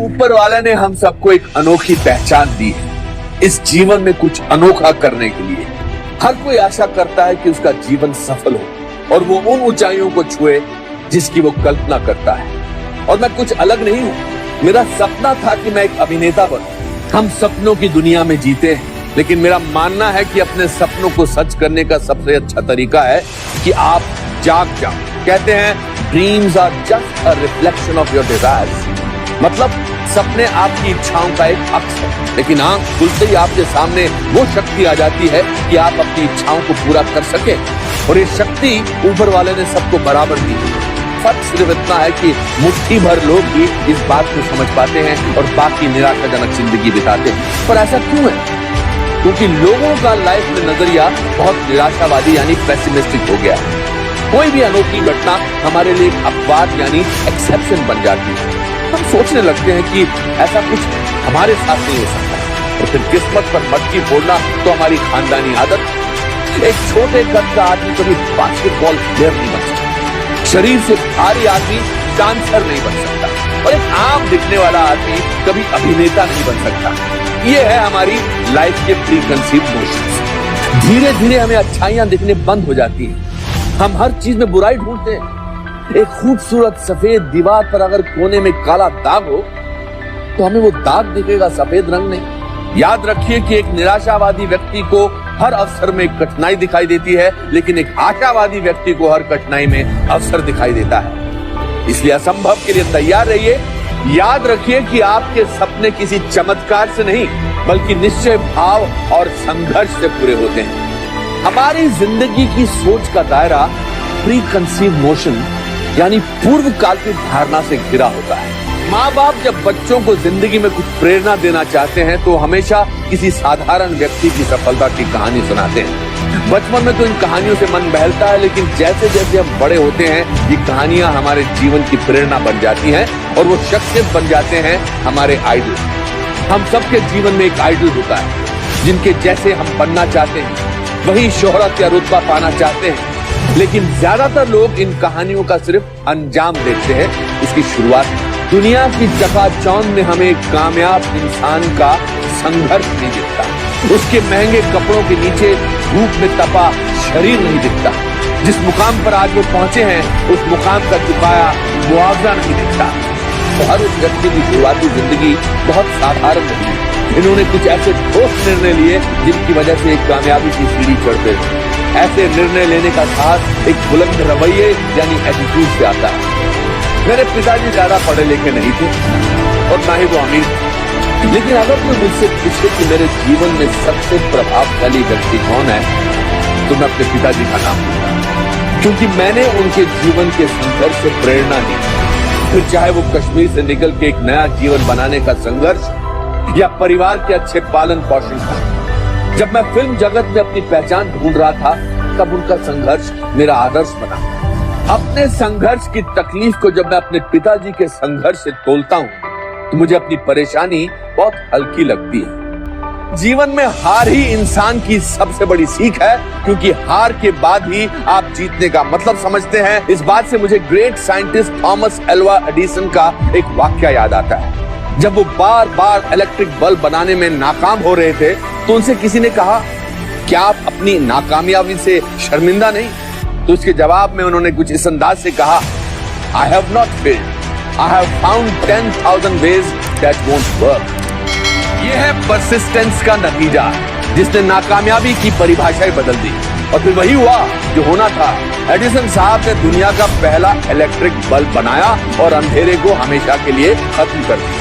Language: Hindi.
ऊपर वाले ने हम सबको एक अनोखी पहचान दी है इस जीवन में कुछ अनोखा करने के लिए। हर कोई आशा करता है कि उसका जीवन सफल हो और वो उन ऊंचाइयों को छुए जिसकी वो कल्पना करता है। और मैं कुछ अलग नहीं हूं। मेरा सपना था कि मैं एक अभिनेता बनूं। हम सपनों की दुनिया में जीते हैं, लेकिन मेरा मानना है कि अपने सपनों को सच करने का सबसे अच्छा तरीका है कि आप जाग जाओ। कहते हैं dreams are just a reflection of your desires. मतलब सपने आपकी इच्छाओं का एक अक्स है, लेकिन आंख खुलते ही आपके सामने वो शक्ति आ जाती है कि आप अपनी इच्छाओं को पूरा कर सके। और ये शक्ति ऊपर वाले ने सबको बराबर दी है। फर्क सिर्फ इतना है कि मुट्ठी भर लोग ही इस बात को समझ पाते हैं और बाकी निराशाजनक जिंदगी बिताते हैं। पर ऐसा क्यों है? क्योंकि लोगों का लाइफ में नजरिया बहुत निराशावादी यानी पेसिमिस्टिक हो गया है। कोई भी अनोखी घटना हमारे लिए एक अपवाद यानी एक्सेप्शन बन जाती है। हम सोचने लगते हैं कि ऐसा कुछ हमारे साथ नहीं हो सकता, और फिर किस्मत पर मटकी फोड़ना तो हमारी खानदानी आदत। एक छोटे कद का आदमी कभी बास्केटबॉल प्लेयर नहीं बन सकता, शरीर से भारी आदमी डांसर नहीं बन सकता, और एक आम दिखने वाला आदमी कभी अभिनेता नहीं बन सकता। ये है हमारी लाइफ के प्री कंसीव्ड नोशंस। धीरे धीरे हमें अच्छाइयां दिखने बंद हो जाती हैं। हम हर चीज में बुराई ढूंढते हैं। एक खूबसूरत सफेद दीवार पर अगर कोने में काला दाग हो तो हमें वो दाग दिखेगा, सफेद रंग नहीं। याद रखिए कि एक निराशावादी व्यक्ति को हर अवसर में कठिनाई दिखाई देती है, लेकिन एक आशावादी व्यक्ति को हर कठिनाई में अवसर दिखाई देता है। इसलिए असंभव के लिए तैयार रहिए। याद रखिए कि आपके सपने किसी चमत्कार से नहीं, बल्कि निश्चय भाव और संघर्ष से पूरे होते हैं। हमारी जिंदगी की सोच का दायरा प्री कंसीव नोशन यानी पूर्व कल्पित धारणा से घिरा होता है। माँ बाप जब बच्चों को जिंदगी में कुछ प्रेरणा देना चाहते हैं तो हमेशा किसी साधारण व्यक्ति की सफलता की कहानी सुनाते हैं। बचपन में तो इन कहानियों से मन बहलता है, लेकिन जैसे जैसे हम बड़े होते हैं ये कहानियां हमारे जीवन की प्रेरणा बन जाती हैं और वो शख्सियत बन जाते हैं हमारे आइडल। हम सबके जीवन में एक आइडल होता है जिनके जैसे हम बनना चाहते हैं, वही शोहरत या रुतबा पाना चाहते हैं। लेकिन ज्यादातर लोग इन कहानियों का सिर्फ अंजाम देखते हैं, इसकी शुरुआत। दुनिया की चकाचौंध में हमें एक कामयाब इंसान का संघर्ष नहीं दिखता, उसके महंगे कपड़ों के नीचे धूप में तपा शरीर नहीं दिखता। जिस मुकाम पर आज वो पहुंचे हैं उस मुकाम का चुकाया मुआवजा नहीं दिखता। तो हर उस व्यक्ति की शुरुआती जिंदगी बहुत साधारण रही। इन्होंने कुछ ऐसे ठोस निर्णय लिए जिनकी वजह से एक कामयाबी की सीढ़ी चढ़ते थे। ऐसे निर्णय लेने का साथ एक बुलंद रवैये यानी एटीट्यूड से आता है। मेरे पिताजी ज्यादा पढ़े लिखे नहीं थे और ना ही वो अमीर, लेकिन अगर कोई मुझसे पूछे कि मेरे जीवन में सबसे प्रभावशाली व्यक्ति कौन है तो मैं अपने पिताजी का नाम लूंगा, क्योंकि मैंने उनके जीवन के संघर्ष से प्रेरणा ली। फिर चाहे वो कश्मीर से निकल के एक नया जीवन बनाने का संघर्ष या परिवार के अच्छे पालन पोषण का। जब मैं फिल्म जगत में अपनी पहचान ढूंढ रहा था तब उनका संघर्ष मेरा आदर्श बना। अपने संघर्ष की तकलीफ को जब मैं अपने पिताजी के संघर्ष से तोलता हूँ तो मुझे अपनी परेशानी बहुत हल्की लगती है। जीवन में हार ही इंसान की सबसे बड़ी सीख है, क्योंकि हार के बाद ही आप जीतने का मतलब समझते हैं। इस बात से मुझे great scientist Thomas Alva Edison का एक वाक्य याद आता है। जब वो बार बार इलेक्ट्रिक बल्ब बनाने में नाकाम हो रहे थे तो उनसे किसी ने कहा, क्या आप अपनी नाकामयाबी से शर्मिंदा नहीं? तो उसके जवाब में उन्होंने कुछ इस अंदाज से कहा, I have not failed. I have found 10,000 ways that won't work. ये है परसिस्टेंस का नतीजा, जिसने नाकामयाबी की परिभाषाएं बदल दी। और फिर वही हुआ जो होना था। एडिसन साहब ने दुनिया का पहला इलेक्ट्रिक बल्ब बनाया और अंधेरे को हमेशा के लिए खत्म कर दिया।